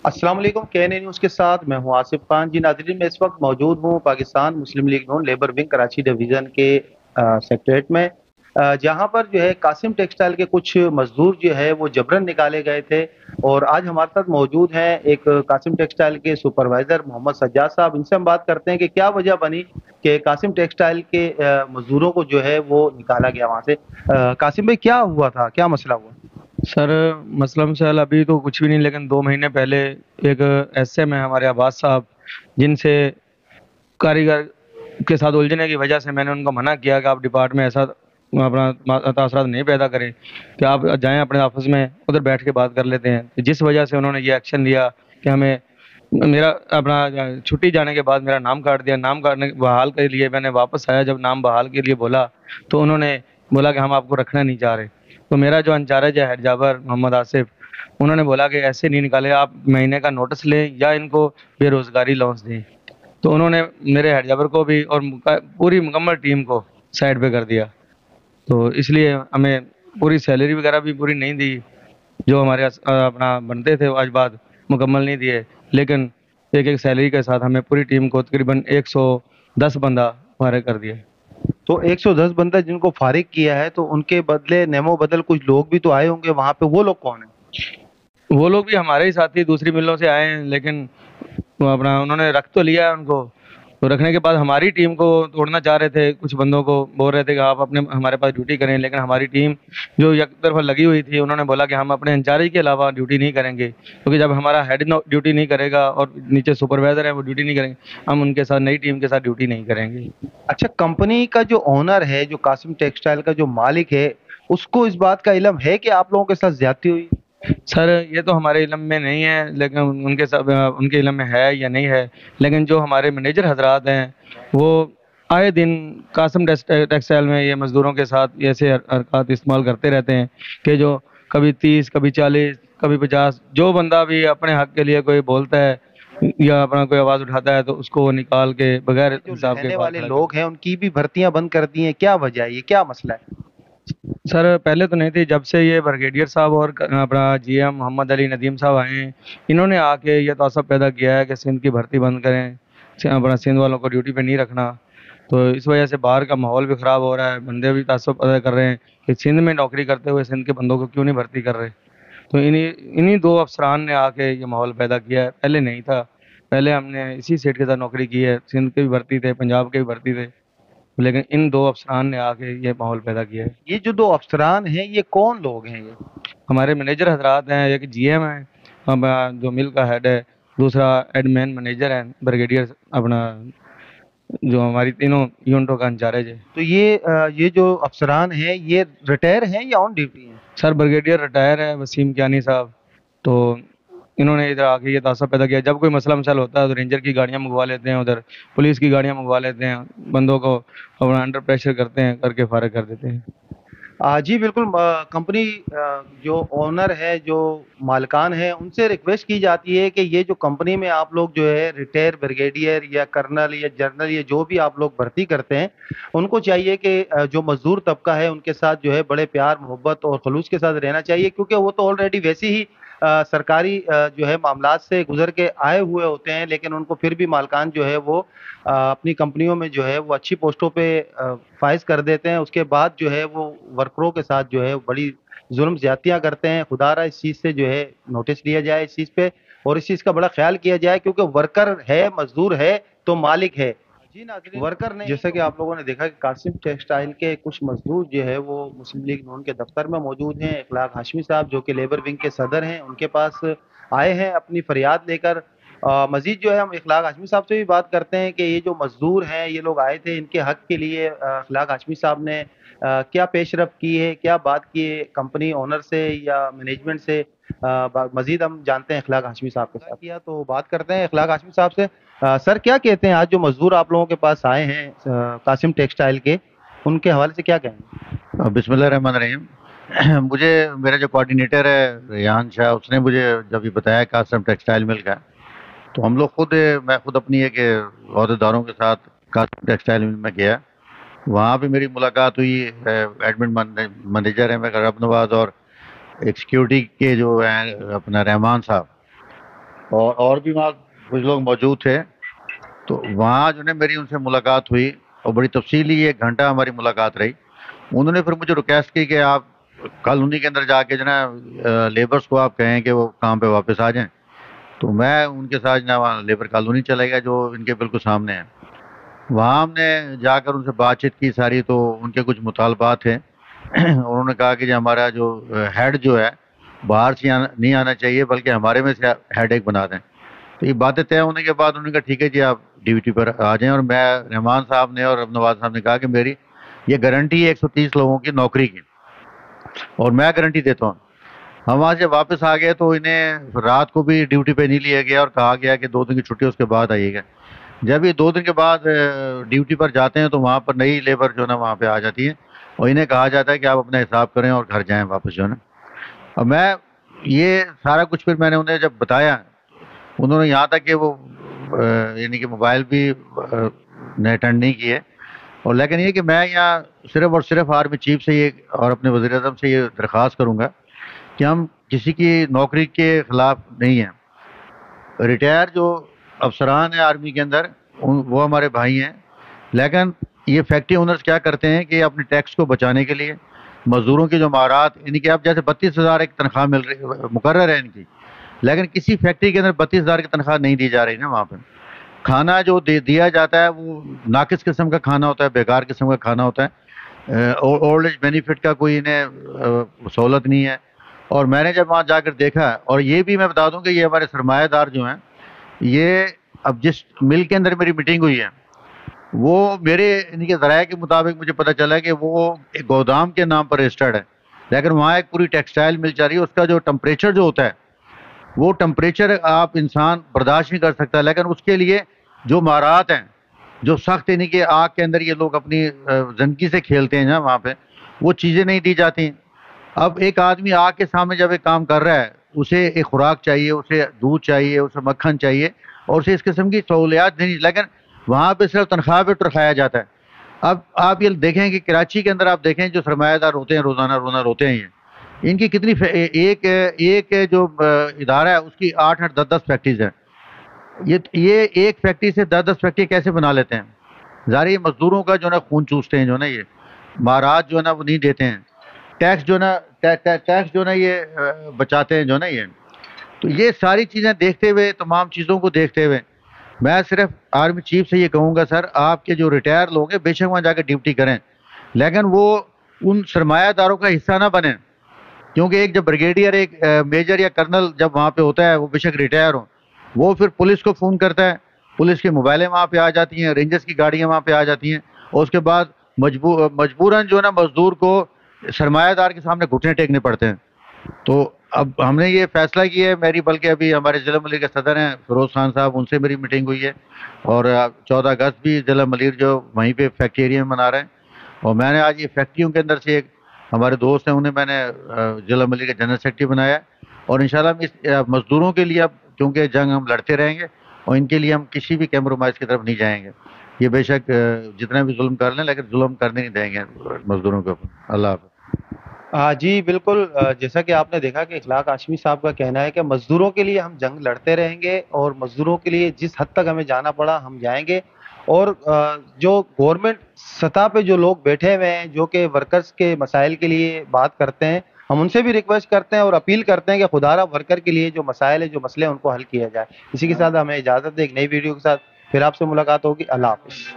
السلام علیکم، کے این اے نیوز کے ساتھ میں ہوں آصف خان جی۔ ناظرین، میں اس وقت موجود ہوں پاکستان مسلم لیگ نون لیبر ونگ کراچی ڈویژن کے سیکٹریٹ میں، جہاں پر جو ہے قاسم ٹیکسٹائل کے کچھ مزدور جو ہے وہ جبرن نکالے گئے تھے، اور آج ہمارے ساتھ موجود ہیں ایک قاسم ٹیکسٹائل کے سپروائزر محمد سجاد صاحب۔ ان سے ہم بات کرتے ہیں کہ کیا وجہ بنی کہ قاسم ٹیکسٹائل کے مزدوروں کو جو ہے وہ نکالا گیا وہاں سے۔ قاسم بھائی، کیا ہوا تھا، کیا مسئلہ ہوا؟ سر، مسئلہ مسائل ابھی تو کچھ بھی نہیں، لیکن 2 مہینے پہلے ایک ایس ایم ہے ہمارے عباس صاحب، جن سے کاریگر کے ساتھ الجھنے کی وجہ سے میں نے ان کو منع کیا کہ آپ ڈپارٹ میں ایسا اپنا تاثرات نہیں پیدا کریں، کہ آپ جائیں اپنے آفس میں، ادھر بیٹھ کے بات کر لیتے ہیں۔ جس وجہ سے انہوں نے یہ ایکشن لیا کہ ہمیں میرا اپنا چھٹی جانے کے بعد میرا نام کاٹ دیا۔ نام کاٹنے بحال کے لیے میں نے واپس آیا، جب نام بحال کے لیے بولا تو انہوں نے بولا کہ ہم آپ کو رکھنا نہیں چاہ رہے۔ تو میرا جو انچارج ہے ہیڈ جابر محمد آصف، انہوں نے بولا کہ ایسے نہیں نکالے، آپ مہینے کا نوٹس لیں یا ان کو بے روزگاری لونس دیں۔ تو انہوں نے میرے ہیڈ جابر کو بھی اور پوری مکمل ٹیم کو سائڈ پہ کر دیا۔ تو اس لیے ہمیں پوری سیلری وغیرہ بھی پوری نہیں دی، جو ہمارے اپنا بنتے تھے آج بعد مکمل نہیں دیے، لیکن ایک ایک سیلری کے ساتھ ہمیں پوری ٹیم کو تقریباً 110 بندہ فارغ کر دیا۔ تو 110 بندہ جن کو فارغ کیا ہے، تو ان کے بدلے نیمو بدل کچھ لوگ بھی تو آئے ہوں گے وہاں پہ، وہ لوگ کون ہیں؟ وہ لوگ بھی ہمارے ہی ساتھی دوسری ملوں سے آئے ہیں، لیکن وہ اپنا انہوں نے رکھ تو لیا ہے ان کو۔ تو رکھنے کے بعد ہماری ٹیم کو توڑنا چاہ رہے تھے، کچھ بندوں کو بول رہے تھے کہ آپ اپنے ہمارے پاس ڈیوٹی کریں، لیکن ہماری ٹیم جو یک طرف لگی ہوئی تھی، انہوں نے بولا کہ ہم اپنے انچارج کے علاوہ ڈیوٹی نہیں کریں گے، کیونکہ جب ہمارا ہیڈ ڈیوٹی نہیں کرے گا اور نیچے سپروائزر ہے وہ ڈیوٹی نہیں کریں گے، ہم ان کے ساتھ نئی ٹیم کے ساتھ ڈیوٹی نہیں کریں گے۔ اچھا، کمپنی کا جو اونر ہے، جو قاسم ٹیکسٹائل کا جو مالک ہے، اس کو اس بات کا علم ہے کہ آپ لوگوں کے ساتھ زیادتی ہوئی؟ سر، یہ تو ہمارے علم میں نہیں ہے، لیکن ان کے علم میں ہے یا نہیں ہے، لیکن جو ہمارے مینیجر حضرات ہیں وہ آئے دن قاسم ٹیکسٹائل میں یہ مزدوروں کے ساتھ ایسے حرکات استعمال کرتے رہتے ہیں کہ جو کبھی 30، کبھی 40، کبھی 50، جو بندہ بھی اپنے حق کے لیے کوئی بولتا ہے یا اپنا کوئی آواز اٹھاتا ہے تو اس کو وہ نکال کے بغیر جو حساب کے رہنے باہر والے کھڑا کر لوگ دیتے ہیں ہیں۔ ان کی بھی بھرتیاں بند کر دی ہیں، کیا وجہ ہے، یہ کیا مسئلہ ہے؟ سر، پہلے تو نہیں تھی، جب سے یہ بریگیڈیئر صاحب اور اپنا جی ایم محمد علی ندیم صاحب آئے ہیں، انہوں نے آ کے یہ تعصب پیدا کیا ہے کہ سندھ کی بھرتی بند کریں، اپنا سندھ والوں کو ڈیوٹی پہ نہیں رکھنا۔ تو اس وجہ سے باہر کا ماحول بھی خراب ہو رہا ہے، بندے بھی تعصب پیدا کر رہے ہیں کہ سندھ میں نوکری کرتے ہوئے سندھ کے بندوں کو کیوں نہیں بھرتی کر رہے۔ تو انہی دو افسران نے آ کے یہ ماحول پیدا کیا ہے، پہلے نہیں تھا۔ پہلے ہم نے اسی سیٹ کے ساتھ نوکری کی ہے، سندھ کے بھی بھرتی تھے، پنجاب کے بھی بھرتی تھے، لیکن ان دو افسران نے آ کے یہ ماحول پیدا کیا ہے۔ یہ جو دو افسران ہیں، یہ کون لوگ ہیں یہ؟ ہمارے مینیجر حضرات ہیں، ایک جی ایم ہے جو مل کا ہیڈ ہے، دوسرا ایڈمین مینیجر ہے بریگیڈیئر اپنا، جو ہماری تینوں یونٹوں کا انچارج ہے۔ تو یہ جو افسران ہیں، یہ ریٹائر ہیں یا آن ڈیوٹی ہیں؟ سر، بریگیڈیئر ریٹائر ہے وسیم کیانی صاحب، تو انہوں نے ادھر آ کے یہ تعصب پیدا کیا۔ جب کوئی مسئلہ مسائل ہوتا ہے تو رینجر کی گاڑیاں منگوا لیتے ہیں، ادھر پولیس کی گاڑیاں منگوا لیتے ہیں، بندوں کو اپنا انڈر پریشر کرتے ہیں، کر کے فارغ کر دیتے ہیں۔ جی بالکل، کمپنی جو اونر ہے، جو مالکان ہیں، ان سے ریکویسٹ کی جاتی ہے کہ یہ جو کمپنی میں آپ لوگ جو ہے ریٹائر بریگیڈیئر یا کرنل یا جنرل یا جو بھی آپ لوگ بھرتی کرتے ہیں، ان کو چاہیے کہ جو مزدور طبقہ ہے ان کے ساتھ جو ہے بڑے پیار محبت اور خلوص کے ساتھ رہنا چاہیے، کیونکہ وہ تو آلریڈی ویسے ہی سرکاری جو ہے معاملات سے گزر کے آئے ہوئے ہوتے ہیں، لیکن ان کو پھر بھی مالکان جو ہے وہ اپنی کمپنیوں میں جو ہے وہ اچھی پوسٹوں پہ فائز کر دیتے ہیں۔ اس کے بعد جو ہے وہ ورکروں کے ساتھ جو ہے بڑی ظلم زیادتیاں کرتے ہیں۔ خدا رہا اس چیز سے جو ہے نوٹس لیا جائے اس چیز پہ، اور اس چیز کا بڑا خیال کیا جائے، کیونکہ ورکر ہے، مزدور ہے تو مالک ہے، جی ناظرین، ورکر نہیں۔ جیسا کہ آپ لوگوں نے دیکھا کہ قاسم ٹیکسٹائل کے کچھ مزدور جو ہے وہ مسلم لیگ نون کے دفتر میں موجود ہیں۔ اخلاق ہاشمی صاحب جو کہ لیبر ونگ کے صدر ہیں، ان کے پاس آئے ہیں اپنی فریاد لے کر۔ مزید جو ہے ہم اخلاق ہاشمی صاحب سے بھی بات کرتے ہیں کہ یہ جو مزدور ہیں، یہ لوگ آئے تھے، ان کے حق کے لیے اخلاق ہاشمی صاحب نے کیا پیش رفت کی ہے، کیا بات کی ہے کمپنی اونر سے یا مینجمنٹ سے، مزید ہم جانتے ہیں اخلاق ہاشمی صاحب کے ساتھ کیا، تو بات کرتے ہیں اخلاق ہاشمی صاحب سے۔ سر، کیا کہتے ہیں آج جو مزدور آپ لوگوں کے پاس آئے ہیں قاسم ٹیکسٹائل کے، ان کے حوالے سے کیا کہیں گے؟ بسم اللہ الرحمن الرحیم۔ مجھے میرا جو کوآرڈینیٹر ہے ریحان شاہ، اس نے مجھے جب یہ بتایا قاسم ٹیکسٹائل مل کا، تو ہم لوگ میں خود اپنی ایک عہدیداروں کے ساتھ قاسم ٹیکسٹائل مل میں گیا۔ وہاں پہ میری ملاقات ہوئی، ایڈمن مینیجر ہیں رب نواز، اور ایک سیکیورٹی کے جو ہیں اپنا رحمان صاحب، اور بھی وہاں کچھ لوگ موجود تھے. تو وہاں جو ہے میری ان سے ملاقات ہوئی اور بڑی تفصیلی 1 گھنٹہ ہماری ملاقات رہی. انہوں نے پھر مجھے ریکویسٹ کی کہ آپ کالونی کے اندر جا کے جو ہے لیبرس کو آپ کہیں کہ وہ کام پہ واپس آ جائیں. تو میں ان کے ساتھ جو وہاں لیبر کالونی چلا گیا جو ان کے بالکل سامنے ہے. وہاں ہم نے جا کر ان سے بات چیت کی ساری. تو ان کے کچھ مطالبات تھے. انہوں نے کہا کہ جو ہمارا جو ہیڈ جو ہے باہر سے نہیں آنا چاہیے بلکہ ہمارے میں سے ہیڈ ایک بنا دیں. تو یہ باتیں طے ہونے کے بعد انہوں نے کہا ٹھیک ہے جی آپ ڈیوٹی پر آ جائیں. اور میں رحمان صاحب نے اور نواز صاحب نے کہا کہ میری یہ گارنٹی ہے 130 لوگوں کی نوکری کی اور میں گارنٹی دیتا ہوں. ہم وہاں سے واپس آ گئے تو انہیں رات کو بھی ڈیوٹی پہ نہیں لیا گیا اور کہا گیا کہ 2 دن کی چھٹی اس کے بعد آئیے گا. جب یہ 2 دن کے بعد ڈیوٹی پر جاتے ہیں تو وہاں پر نئی لیبر جو ہے نا وہاں پہ آ جاتی ہے اور انہیں کہا جاتا ہے کہ آپ اپنا حساب کریں اور گھر جائیں واپس جو ہے نا. اب میں یہ سارا کچھ پھر میں نے انہیں جب بتایا انہوں نے یہاں تک کہ وہ یعنی کہ موبائل بھی نے اٹینڈ نہیں کیے. اور لیکن یہ کہ میں یہاں صرف اور صرف آرمی چیف سے یہ اور اپنے وزیر اعظم سے یہ درخواست کروں گا کہ ہم کسی کی نوکری کے خلاف نہیں ہیں. ریٹائر جو افسران ہیں آرمی کے اندر وہ ہمارے بھائی ہیں. لیکن یہ فیکٹری اونرز کیا کرتے ہیں کہ اپنے ٹیکس کو بچانے کے لیے مزدوروں کی جو مہارات یعنی کہ اب جیسے 32,000 ایک تنخواہ مل رہی مقرر ہے ان کی لیکن کسی فیکٹری کے اندر 32,000 کی تنخواہ نہیں دی جا رہی نا. وہاں پہ کھانا جو دیا جاتا ہے وہ ناقص قسم کا کھانا ہوتا ہے بیکار قسم کا کھانا ہوتا ہے. اولڈ ایج بینیفٹ کا کوئی انہیں سہولت نہیں ہے. اور میں نے جب وہاں جا کر دیکھا اور یہ بھی میں بتا دوں کہ یہ ہمارے سرمایہ دار جو ہیں یہ اب جس مل کے اندر میری میٹنگ ہوئی ہے وہ میرے ان کے ذرائع کے مطابق مجھے پتہ چلا کہ وہ ایک گودام کے نام پر رجسٹرڈ ہے لیکن وہاں ایک پوری ٹیکسٹائل مل چل رہی ہے. اس کا جو ٹمپریچر جو ہوتا ہے وہ ٹمپریچر آپ انسان برداشت نہیں کر سکتا لیکن اس کے لیے جو مہارات ہیں جو سخت یعنی کہ آگ کے اندر یہ لوگ اپنی زندگی سے کھیلتے ہیں نا وہاں پہ وہ چیزیں نہیں دی جاتی. اب ایک آدمی آگ کے سامنے جب ایک کام کر رہا ہے اسے ایک خوراک چاہیے اسے دودھ چاہیے اسے مکھن چاہیے اور اسے اس قسم کی سہولیات نہیں لیکن وہاں پہ صرف تنخواہ پہ رکھایا جاتا ہے. اب آپ یہ دیکھیں کہ کراچی کے اندر آپ دیکھیں جو سرمایہ دار ہوتے ہیں روزانہ روتے ہیں یہ ان کی کتنی ایک جو ادارہ ہے اس کی 8 10 فیکٹریز ہیں. یہ ایک فیکٹری سے 10 فیکٹری کیسے بنا لیتے ہیں؟ ظاہر یہ مزدوروں کا جو ہے نا خون چوستے ہیں جو نا یہ مہارات جو ہے نا وہ نہیں دیتے ہیں. ٹیکس جو ہے نا یہ بچاتے ہیں جو نا یہ. تو یہ ساری چیزیں دیکھتے ہوئے تمام چیزوں کو دیکھتے ہوئے میں صرف آرمی چیف سے یہ کہوں گا سر آپ کے جو ریٹائر لوگ ہیں بے شک وہاں جا کے ڈیوٹی کریں لیکن وہ ان سرمایہ داروں کا حصہ نہ بنیں. کیونکہ ایک جب بریگیڈیئر ایک میجر یا کرنل جب وہاں پہ ہوتا ہے وہ بے شک ریٹائر ہوں وہ پھر پولیس کو فون کرتا ہے پولیس کی موبائلیں وہاں پہ آ جاتی ہیں رینجرز کی گاڑیاں وہاں پہ آ جاتی ہیں اور اس کے بعد مجبوراً جو ہے نا مزدور کو سرمایہ دار کے سامنے گھٹنے ٹیکنے پڑتے ہیں. تو اب ہم نے یہ فیصلہ کیا ہے میری بلکہ ابھی ہمارے ضلع ملیر کے صدر ہیں فیروز خان صاحب ان سے میری میٹنگ ہوئی ہے اور 14 اگست بھی ضلع ملیر جو وہیں پہ فیکٹری ایریا میں منا رہے ہیں. اور میں نے آج یہ فیکٹریوں کے اندر سے ایک ہمارے دوست ہیں انہیں میں نے ضلع ملیر کا جنرل سیکرٹری بنایا اور انشاءاللہ ہم مزدوروں کے لیے اب کیونکہ جنگ ہم لڑتے رہیں گے اور ان کے لیے ہم کسی بھی کمپرومائز کی طرف نہیں جائیں گے. یہ بے شک جتنا بھی ظلم کر لیں لیکن ظلم کرنے نہیں دیں گے مزدوروں کے اوپر. اللہ حافظ. جی بالکل جیسا کہ آپ نے دیکھا کہ اخلاق ہاشمی صاحب کا کہنا ہے کہ مزدوروں کے لیے ہم جنگ لڑتے رہیں گے اور مزدوروں کے لیے جس حد تک ہمیں جانا پڑا ہم جائیں گے. اور جو گورنمنٹ سطح پہ جو لوگ بیٹھے ہوئے ہیں جو کہ ورکرز کے مسائل کے لیے بات کرتے ہیں ہم ان سے بھی ریکویسٹ کرتے ہیں اور اپیل کرتے ہیں کہ خدا را ورکر کے لیے جو مسائل ہیں جو مسئلے ہیں ان کو حل کیا جائے. اسی کے ساتھ ہمیں اجازت دیں ایک نئی ویڈیو کے ساتھ پھر آپ سے ملاقات ہوگی. اللہ حافظ.